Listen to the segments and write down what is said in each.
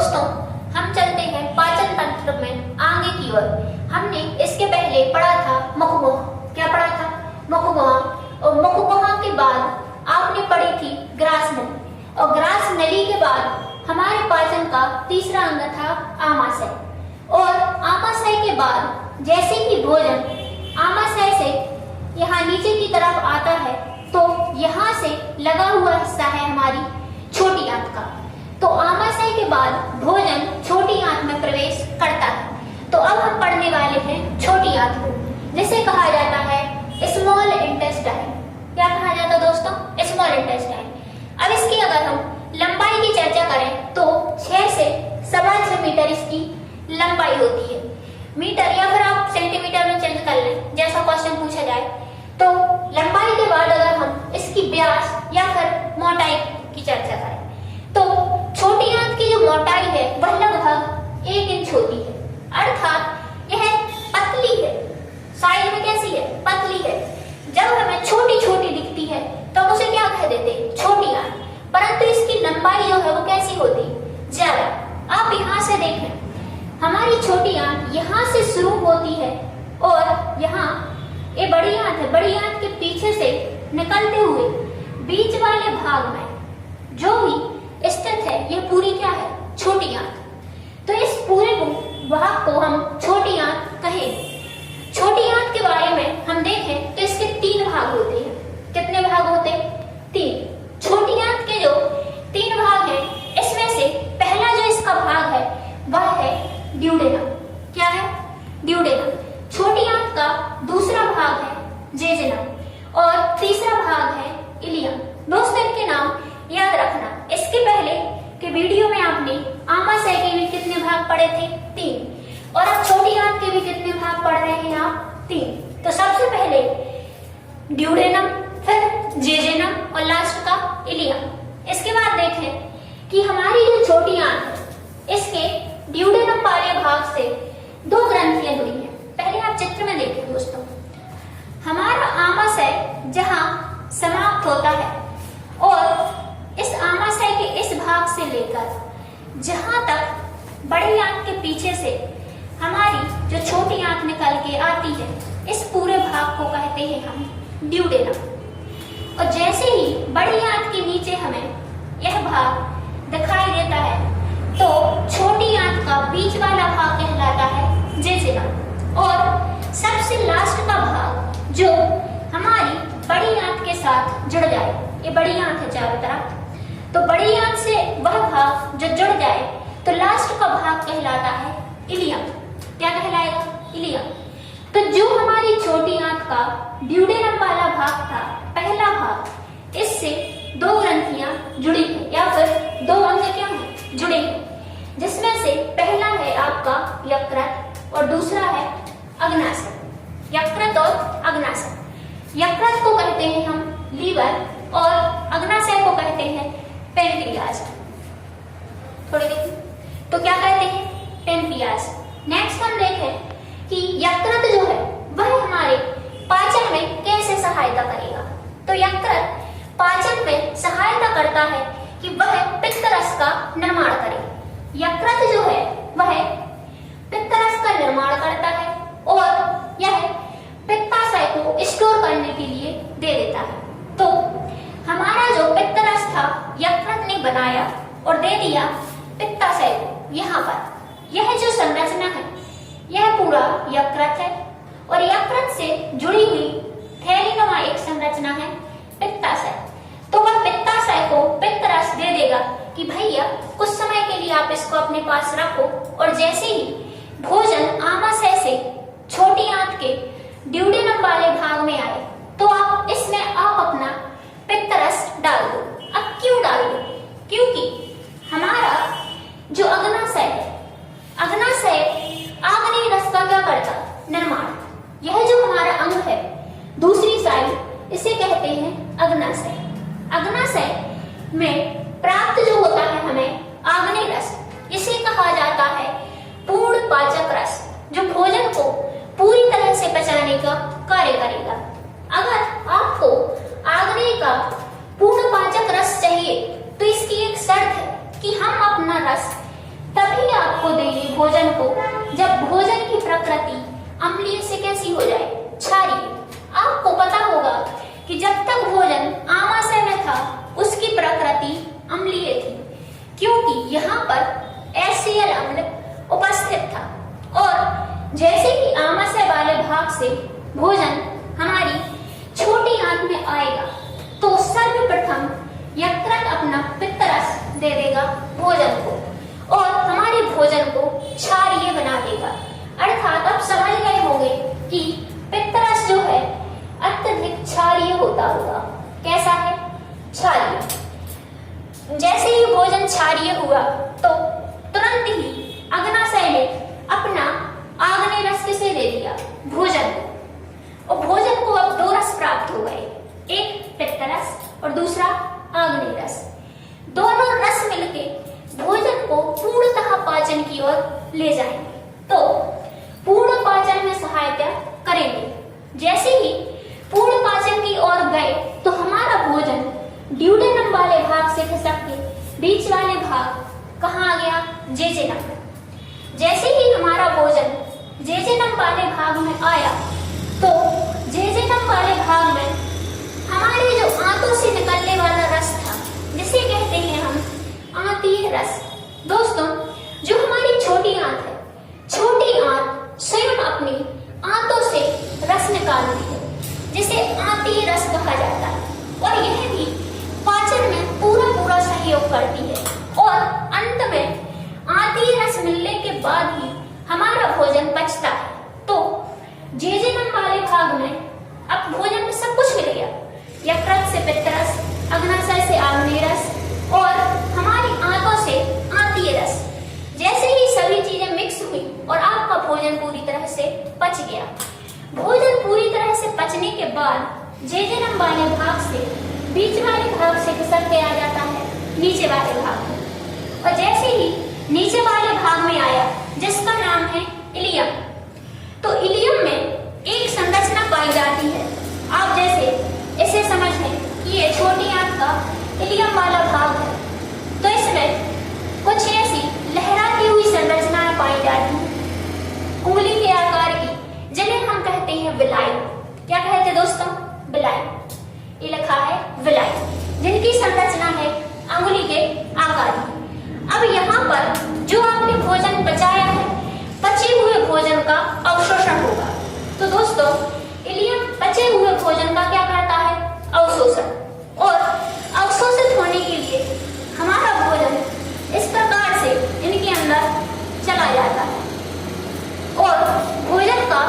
दोस्तों, हम चलते हैं पाचन तंत्र में आगे की ओर। हमने इसके पहले पढ़ा था मुखगुहा। क्या पढ़ा था? मुखगुहा। और मुखगुहा के बाद आपने पढ़ी थी ग्रास नली, और ग्रास नली के बाद हमारे पाचन का तीसरा अंग था आमाशय। और आमाशय के बाद जैसे ही भोजन आमाशय से यहाँ नीचे की तरफ आता है तो यहाँ से लगा हुआ हिस्सा है हमारी छोटी आंत का। तो आमाशय के बाद भोजन छोटी आंत में प्रवेश करता है। तो अब हम पढ़ने वाले हैं छोटी आंत को, जिसे कहा जाता है स्मॉल इंटेस्टाइन। क्या कहा जाता है दोस्तों? Small intestine. अब इसकी अगर हम लंबाई की चर्चा करें तो 6 से 6.25 मीटर इसकी लंबाई होती है। मीटर या फिर आप सेंटीमीटर में चेंज कर लें, जैसा क्वेश्चन पूछा जाए। तो लंबाई के बाद अगर हम इसकी व्यास या फिर मोटाई की चर्चा करें तो छोटी आंत की जो मोटाई है वह लगभग 1 इंच होती है, अर्थात यह पतली है। साइज में कैसी है? पतली है। जब हमें छोटी छोटी दिखती है तो हम उसे क्या कह देते हैं? छोटी आंत। परंतु इसकी लंबाई जो है वो कैसी होती है? ज्यादा। आप यहाँ से देखें, हमारी छोटी आंत यहाँ से शुरू होती है और यहाँ ये बड़ी आंत है। बड़ी आंत के पीछे से निकलते हुए बीच वाले भाग में जो भी स्थित है यह पूरी क्या है? छोटी आंत। तो इस पूरे भाग को हम छोटी आंत कहेंगे। छोटी आंत के बारे में हम देखें तो इसके 3 भाग होते हैं। कितने भाग होते हैं? 3। छोटी आंत के जो 3 भाग हैं, इसमें से पहला जो इसका भाग है वह है ड्यूडेनम। क्या है? ड्यूडेनम। छोटी आंत का दूसरा भाग है जेजुनम और तीसरा भाग है इलियम। दोस्तों, इनके नाम याद रखना। इसके पहले के वीडियो में आपने आमाशय के भी कितने भाग पढ़े थे? 3। और अब छोटी आंत के भी कितने भाग पढ़ रहे हैं आप? 3। तो सबसे पहले ड्यूडेनम, फिर जेजुनम और लास्ट का इलियम। इसके बाद देखें कि हमारी जो छोटी आंत है इसके ड्यूडेनम वाले भाग से 2 ग्रंथियां जुड़ी हैं। पहले आप चित्र में देखें दोस्तों, हमारा आमाशय जहां समाप्त होता है और इस आमाशय के इस भाग से लेकर जहां तक बड़ी आंत के पीछे से हमारी जो छोटी आंत निकल के आती है, इस पूरे भाग को कहते हैं हम ड्यूडेनम। और जैसे ही बड़ी आंत के नीचे हमें यह भाग दिखाई देता है तो छोटी आंत का बीच वाला भाग कहलाता है जेजुनम। और सबसे लास्ट का भाग जो हमारी बड़ी आंत के साथ जुड़ जाए, ये बड़ी आंत है चारों तरफ, तो बड़ी आंत से वह भाग जो जुड़ जाए तो लास्ट का भाग कहलाता है इलियम। क्या कहलाएगा? इलियम। तो जो हमारी छोटी आंत का ड्यूडेनम वाला भाग था, पहला भाग, इससे 2 ग्रंथियां जुड़ी है या फिर 2 अंग क्या है? जुड़े हैं, जिसमें से पहला है आपका यकृत और दूसरा है अग्नाशय। यकृत और अग्नाशय। यकृत को कहते हैं हम लीवर और अग्नाशय को कहते हैं पेनक्रियाज। थोड़ी देखिए, तो क्या कहते हैं? पेनक्रियाज। नेक्स्ट हम देखें कि यकृत जो है वह हमारे पाचन में कैसे सहायता करेगा। तो यकृत पाचन में सहायता करता है कि वह पित्त रस का निर्माण करे। यकृत जो है वह पित्त रस का निर्माण करता है और यह पित्ताशय को स्टोर करने के लिए दे देता है। तो हमारा जो पित्त रस था यकृत ने बनाया और दे दिया पित्ताशय को। यहाँ पर यह जो संरचना है यह पूरा यकृत है और यकृत से जुड़ी हुई थैलीनुमा एक संरचना है पित्ताशय। तो वह पित्ताशय को पित्त रस दे देगा कि भैया कुछ समय के लिए आप इसको अपने पास रखो, और जैसे ही भोजन आमाशय से छोटी आंत के ड्यूडेनम वाले भाग में आए तो आप इसमें अपना पित्त रस डाल दो। अब क्यों डाल दो? क्योंकि हमारा जो अग्नाशय है, अग्नाशय आग्नेय रस का क्या करता? निर्माण। यह जो हमारा अंग है दूसरी साइड, इसे कहते हैं अग्नाशय। अग्नाशय में प्राप्त जो होता है हमें आग्नेय रस, इसे कहा जाता है पूर्ण पाचक रस, जो भोजन को पूरी तरह से पचाने का कार्य करेगा। अगर आपको आग्नेय का पूर्ण पाचक रस चाहिए तो इसकी एक शर्त है कि हम अपना रस भोजन को, जब भोजन की प्रकृति अम्लीय से कैसी हो जाए, क्षारीय। आपको पता होगा कि जब तक भोजन आमाशय में था उसकी प्रकृति अम्लीय थी, क्योंकि यहाँ पर एसियल अम्ल उपस्थित था। और जैसे ही आमाशय वाले भाग से भोजन हमारी छोटी आंत में आएगा तो सर्वप्रथम यकृत अपना पित्तरस दे देगा भोजन को और हमारे भोजन को क्षारीय बना देगा। अर्थात आप समझ गए होंगे कि पित्तरस जो है अत्यधिक क्षारीय होता होगा। कैसा है? क्षारीय। जैसे ही भोजन क्षारीय हुआ तो तुरंत ही अग्नाशय ने अपना आग्नेय रस किसे दे दिया? भोजन को। और भोजन को अब दो रस प्राप्त हो गए, एक पित्तरस और दूसरा आग्नेय रस। दोनों रस मिलके भोजन को पूर्णतः पाचन की ओर ले जाएंगे, तो पूर्ण पाचन में सहायता करेंगे। जैसे ही पूर्ण पाचन की ओर गए तो हमारा भोजन ड्यूडेनम वाले भाग से खिसक के बीच वाले भाग कहाँ आ गया? जेजेनम। जैसे ही हमारा भोजन जेजेनम वाले भाग में आया तो जेजेनम वाले भाग में हमारे जो आंतों से निकलने वाला रस था, जिसे कहते हैं हम आंतीय रस। दोस्तों, जो हमारी छोटी आंत है, छोटी आंत स्वयं अपनी आंतों से रस निकालती है, जिसे आंतीय रस कहा जाता है। और यह भी पाचन में पूरा सहयोग करती है। और अंत में आंतीय रस मिलने के बाद ही हमारा भोजन पचता है। तो जेजेनम वाले भाग में अब भोजन में सब कुछ मिल गया, यकृत से पित्तरस, अग्नाशय से आग्नेय रस और हमारी आंतों से आंतीय रस। जैसे ही सभी चीजें मिक्स हुई और आपका भोजन पूरी तरह से पच गया। भोजन पूरी तरह से पचने के बाद जेजेनम वाले भाग से बीच वाले भाग से खिसक के आ जाता है नीचे वाले भाग में। और जैसे ही नीचे वाले भाग में आया, जिसका नाम है इलियम, तो इलियम में एक संरचना पाई जाती है। आप जैसे इसे समझ लें कि ये छोटी आंत का इलियम वाला भाग है, तो इसमें कुछ ऐसी लहराती हुई संरचनाएं पाई जाती हैं उंगली के आकार की, जिन्हें हम कहते हैं विलाई। क्या कहते हैं दोस्तों? विलाई। ये लिखा है विलाई, जिनकी संरचना है अंगुली के आकार की। अब यहाँ पर जो आपने भोजन पचाया है, पचे हुए भोजन का अवशोषण होगा। तो दोस्तों, इलियम पचे हुए भोजन का क्या करता है? अवशोषण। और अवशोषित होने के लिए हमारा भोजन इस प्रकार से इनके अंदर चला जाता है और भोजन का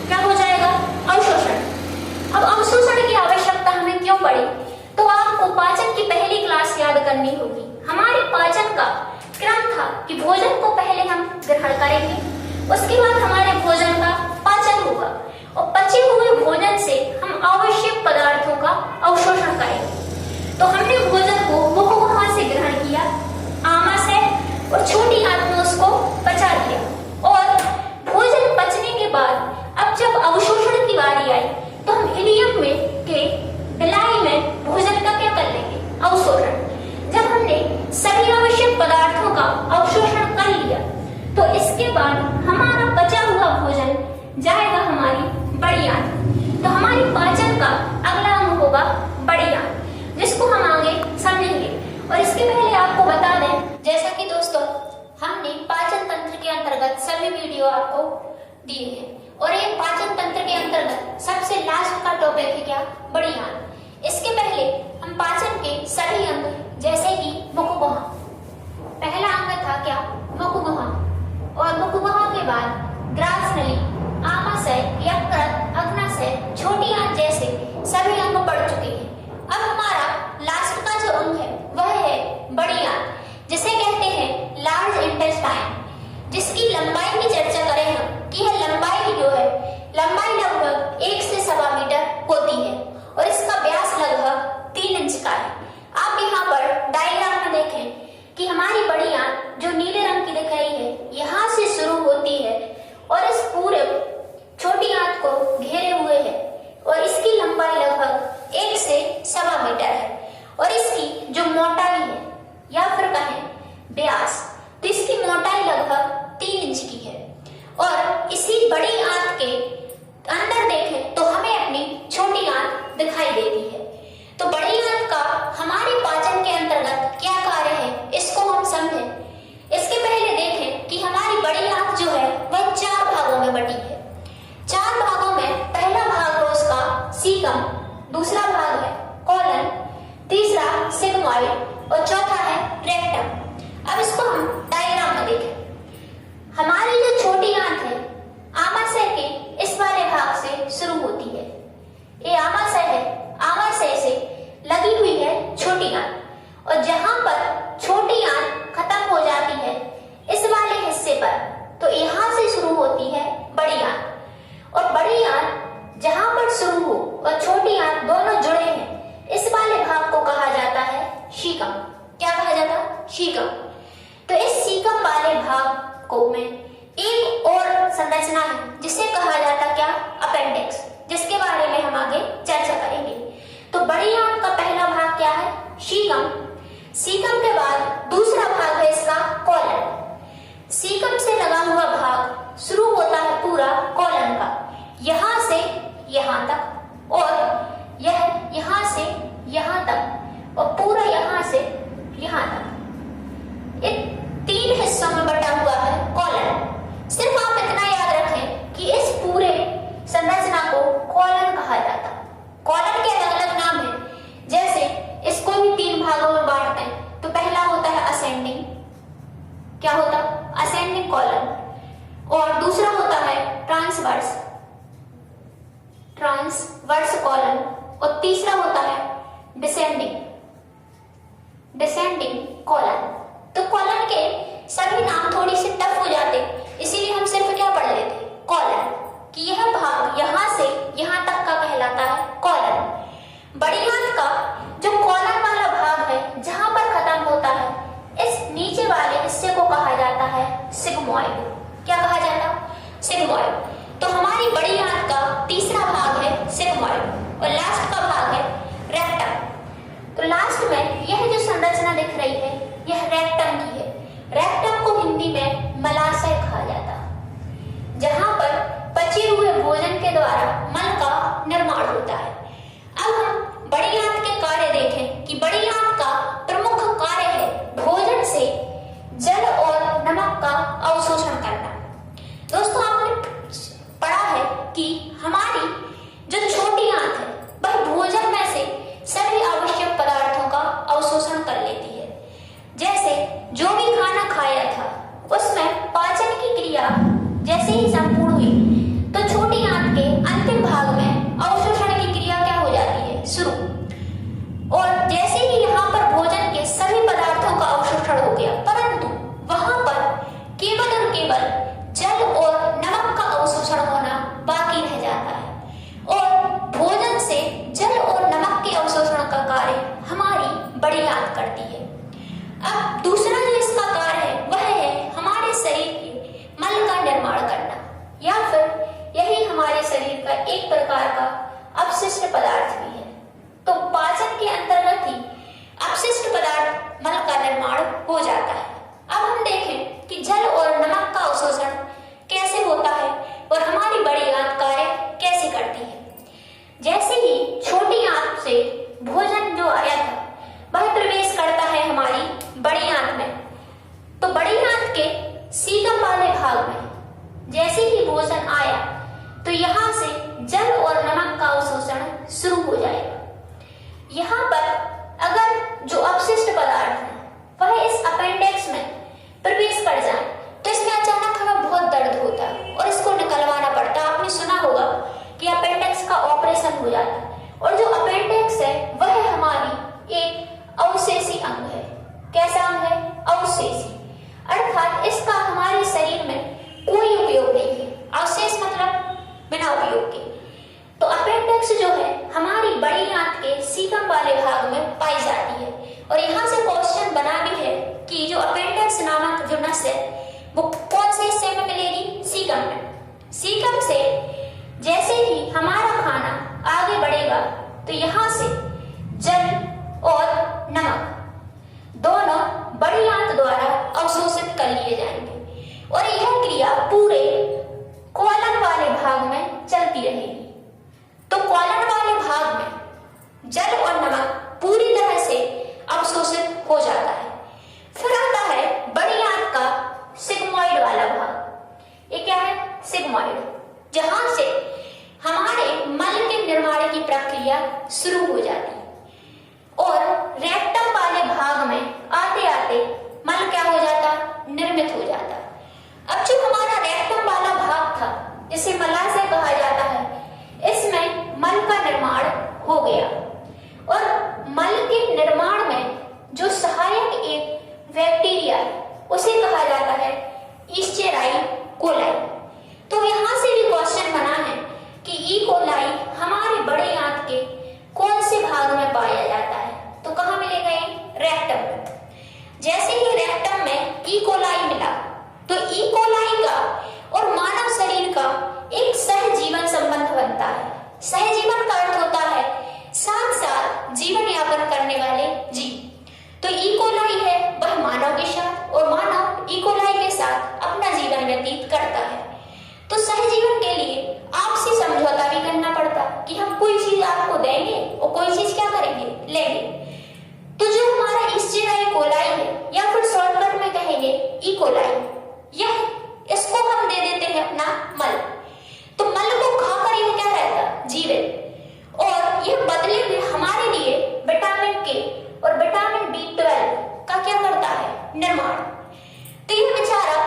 क्या हो जाएगा? अवशोषण। अब अवशोषण की आवश्यकता हमें क्यों पड़ी? तो आपको पाचन की पहली क्लास याद करनी होगी। हमारे पाचन का क्रम था कि भोजन को पहले हम ग्रहण करेंगे, उसके बाद हमारे भोजन का पाचन होगा और पचे हुए भोजन से हम आवश्यक पदार्थों का अवशोषण करेंगे। तो हमने भोजन को मुखगुहा से ग्रहण किया, आमाशय और छोटी आंत में उसको पचा दिया। और भोजन पचने के बाद अब जब अवशोषण की बारी आई तो हम इलियम में के विलाई में भोजन का क्या कर लेंगे? अवशोषण। जब हमने सभी आवश्यक पदार्थों का अवशोषण कर लिया तो इसके बाद हमारा बचा हुआ भोजन जाएगा हमारी बड़ी आंत। तो हमारी पाचन का अगला अंग होगा बड़ी आंत, जिसको हम आगे समझेंगे। और इसके पहले आपको बता दें, जैसा कि दोस्तों हमने पाचन तंत्र के अंतर्गत सभी वीडियो आपको दिए हैं, और एक पाचन तंत्र के अंतर्गत सबसे लास्ट का टॉपिक है क्या? बड़ी आंत। इसके पहले हम पाचन के सभी अंग जैसे कि मुखगुहा, पहला अंग था क्या? मुखगुहा। और मुखगुहा के बाद ग्रासनली, आमाशय, यकृत, अग्नाशय, छोटी आंत जैसे सभी अंग पढ़ चुके हैं। अब हमारा लास्ट का जो अंग है वह है बड़ी आंत, जिसे कहते हैं लार्ज इंटेस्टाइन, जिसकी लंबाई की चर्चा करें हम कि यह लंबाई जो है, लंबाई लगभग 1 से 1.25 मीटर होती है और इसका व्यास लगभग 3 इंच का है। आप यहाँ पर डायग्राम में देखें कि हमारी बड़ी आंत जो नीले रंग की दिख रही है, यहाँ से शुरू होती है और इस पूरे छोटी आंत को घेरे हुए है और इसकी लंबाई लगभग 1 से 1.25 मीटर है। और इसकी जो मोटाई है या फिर कहें व्यास, तो इसकी मोटाई लगभग 3 सीकम। तो इस सीकम वाले भाग को में एक और संरचना है जिसे कहा जाता क्या, अपेंडिक्स, जिसके बारे में हम आगे चर्चा करेंगे। तो बड़ी आंत का पहला भाग क्या है, सीकम। सीकम के बाद दूसरा भाग है इसका कॉलन। सीकम से लगा हुआ भाग शुरू होता है पूरा कॉलन का, यहां से यहां तक, और यह यहां से यहां तक, और पूरा यहां से यहां तक। इन 3 हिस्सों में बटा हुआ है कॉलन। सिर्फ आप इतना याद रखें कि इस पूरे संरचना को कॉलन कहा जाता। कॉलन के अलग अलग नाम है, जैसे इसको भी 3 भागों में बांटते हैं। तो पहला होता है असेंडिंग, क्या होता, असेंडिंग कॉलन, और दूसरा होता है ट्रांसवर्स, ट्रांसवर्स कॉलन, और तीसरा होता है डिसेंडिंग, डिसेंडिंग कॉलन। तो कॉलन के सभी नाम थोड़ी सी टफ हो जाते, इसीलिए हम सिर्फ क्या पढ़ लेते, कॉलन, कि यह भाग यहां से यहां तक का कहलाता है कॉलन। बड़ी आंत का जो कॉलन वाला भाग है, जहां पर खत्म होता है, इस नीचे वाले हिस्से को कहा जाता है सिग्मॉइड। क्या कहा जाता, सिग्मॉइड। तो हमारी बड़ी आंत का तीसरा भाग है सिग्मॉइड, और लास्ट का भाग है रेक्टम। तो लास्ट में यह जो संरचना दिख रही है, यह रेक्टम की है। रेक्टम को हिंदी में मलाशय कहा जाता, जहां पर पचे हुए भोजन के द्वारा मल का निर्माण होता है। अब हम बड़ी आंत के कार्य देखें कि बड़ी आंत का प्रमुख कार्य है भोजन से जल और नमक का अवशोषण करना। दोस्तों, आपने पढ़ा है कि हमारी जो छोटी आंत है वह भोजन में से सभी आवश्यक पदार्थों का अवशोषण कर लेती है। जैसे जो भी खाना खाया था उसमें पाचन की क्रिया जैसे ही संपूर्ण हुई, तो छोटी आंत के अंतिम भाग में अवशोषण की क्रिया क्या हो जाती है, शुरू। और जैसे ही यहाँ पर भोजन के सभी पदार्थों का अवशोषण हो गया, परंतु वहां पर केवल और केवल जल और नमक का अवशोषण होना बाकी रह जाता है। और भोजन से जल और नमक के अवशोषण का कार्य हमारी बड़ी आंत करती है। अब दूसरा जो इसका कार्य है वह है हमारे शरीर के मल का निर्माण करना, या फिर यही हमारे शरीर का एक प्रकार का अपशिष्ट पदार्थ भी है। तो पाचन के अंतर्गत ही अपशिष्ट पदार्थ मल का निर्माण हो जाता है। अब हम देखें कि जल और नमक का अवशोषण कैसे होता है और हमारी बड़ी आंत कार्य कैसे करती है। जैसे ही छोटी आंत से भोजन जो आया था वह प्रवेश करता है हमारी बड़ी आंत में, तो बड़ी आंत के सीकम वाले भाग में जैसे ही भोजन आया तो यहाँ से जल और नमक का अवशोषण शुरू हो जाएगा। यहाँ पर अगर जो अपशिष्ट पदार्थ है वह इस अपेंडिक्स में प्रवेश कर जाए तो इसमें अचानक हमें बहुत दर्द होता है और इसको निकलवाना पड़ता है। आपने सुना होगा कि अपेंडिक्स का ऑपरेशन हो जाता है, और जो अपेंडिक्स है वह हमारी एक अवशेषी अंग है। कैसा अंग है? अवशेषी, अर्थात इसका हमारे शरीर में कोई उपयोग नहीं है। अवशेष मतलब बिना उपयोग के। तो अपेंडिक्स जो है हमारी बड़ी आंत के सीकम वाले भाग में पाई जाती है, और यहाँ से क्वेश्चन बना भी है कि जो अपेंडिक्स नामक जो नस है वो कौन से हिस्से में मिलेगी? सीकम में। सीकम से जैसे ही हमारा खाना आगे बढ़ेगा तो यहाँ से जल और नमक दोनों बड़ी आंत द्वारा अवशोषित कर लिए जाएंगे, और यह क्रिया पूरे कॉलन वाले भाग में चलती रहेगी। तो कॉलन वाले भाग में जल और नमक पूरी तरह से अवशोषित हो जाता है। फिर आता है बड़ी आंत का सिग्मॉइड वाला भाग। ये क्या है? सिग्मॉइड, जहां से हमारे मल के निर्माण की प्रक्रिया शुरू हो जाती है, और रेक्टम वाले भाग में आते आते मल क्या हो जाता? निर्मित हो जाता। अब जो हमारा रेक्टम वाला भाग था इसे मलाशय कहा जाता है, इसमें मल का निर्माण हो गया, और मल के निर्माण में जो सहायक एक बैक्टीरिया है उसे कहा जाता है ईस्चेरिया कोलाई। तो यहाँ से भी क्वेश्चन बना है कि ई कोलाई हमारे बड़े आंत के कौन से भाग में पाया जाता है? तो कहाँ मिलेगा ये? रेक्टम में। जैसे ही रेक्टम में ई कोलाई मिला तो ई कोलाई का और मानव शरीर का एक सहजीवन संबंध बनता है। सहजीवन का अर्थ होता है साथ साथ जीवन यापन करने वाले जीव। तो ई कोलाई है वह मानव के साथ और मानव ई कोलाई के साथ अपना जीवन व्यतीत करता है। तो सहजीवन के लिए आपसी समझौता भी करना पड़ता कि हम कोई चीज आपको देंगे और कोई चीज क्या करेंगे, लेंगे। तो जो हमारा ईस्टिडाई कोलाई है या फिर शॉर्टकट में कहेंगे ई कोलाई, यह इसको हम दे देते हैं अपना मल। तो मल को खाकर यह क्या रहता, जीवित। और यह बदले में हमारे लिए विटामिन के और विटामिन B12 का क्या करता है, निर्माण। तो यह बेचारा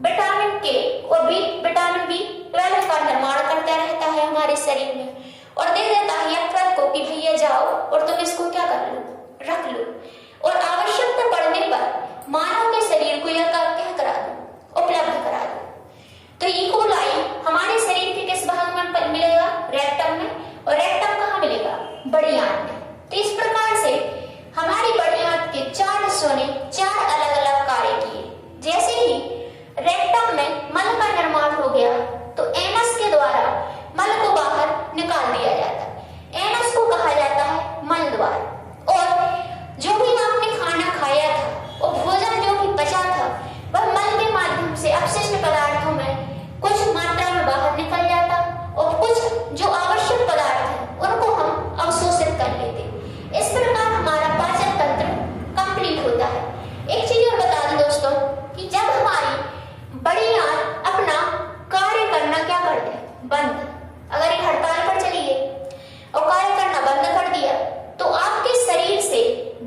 विटामिन के और विटामिन B12 का निर्माण करता रहता है हमारे शरीर में और दे देता है यकृत को कि भैया जाओ और तुम इसको क्या कर लो, रख लो। और आवश्यकता पड़ने पर मानव के शरीर को यह क्या करा दो, उपलब्ध करा दो। तो ई कोलाई हमारे शरीर के किस भाग में मिलेगा, रेक्टम में। और रेक्टम कहाँ मिलेगा, बड़ी आंत में। तो इस प्रकार से हमारी बड़ी आंत के 4 हिस्सों ने 4 अलग अलग कार्य किए। जैसे ही रेक्टम में मल का निर्माण हो गया तो एनस के द्वारा मल को बाहर निकाल दिया जाता है। एनस को कहा जाता है मल द्वार। और जो भी आपने खाना खाया था और भोजन जो भी बचा था वह मल के माध्यम से अपशिष्ट पदार्थों में कुछ मात्रा में बाहर निकल जाता और कुछ जो आवश्यक पदार्थ है उनको हम अवशोषित कर लेते। इस प्रकार हमारा पाचन तंत्र कंप्लीट होता है। एक चीज और बता दूं दोस्तों कि जब हमारी बड़ी आंत अपना कार्य करना क्या कर दे, बंद, अगर ये हड़ताल पर चली गई और कार्य करना बंद कर दिया तो आपके शरीर से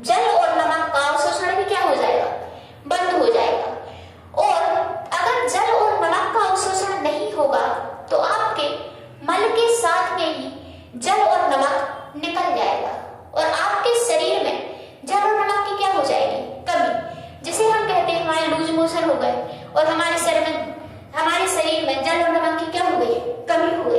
जल और नमक का अवशोषण भी क्या हो जाएगा, बंद हो जाएगा। और अगर जल और नमक का अवशोषण नहीं होगा तो आपके मल के साथ में ही जल और नमक निकल जाएगा और आपके शरीर में जल और नमक की क्या हो जाएगी, कमी। जिसे हम कहते हैं हमारे लूज मोशन हो गए और हमारे शरीर में जल और नमक की क्या हो गई, कमी हो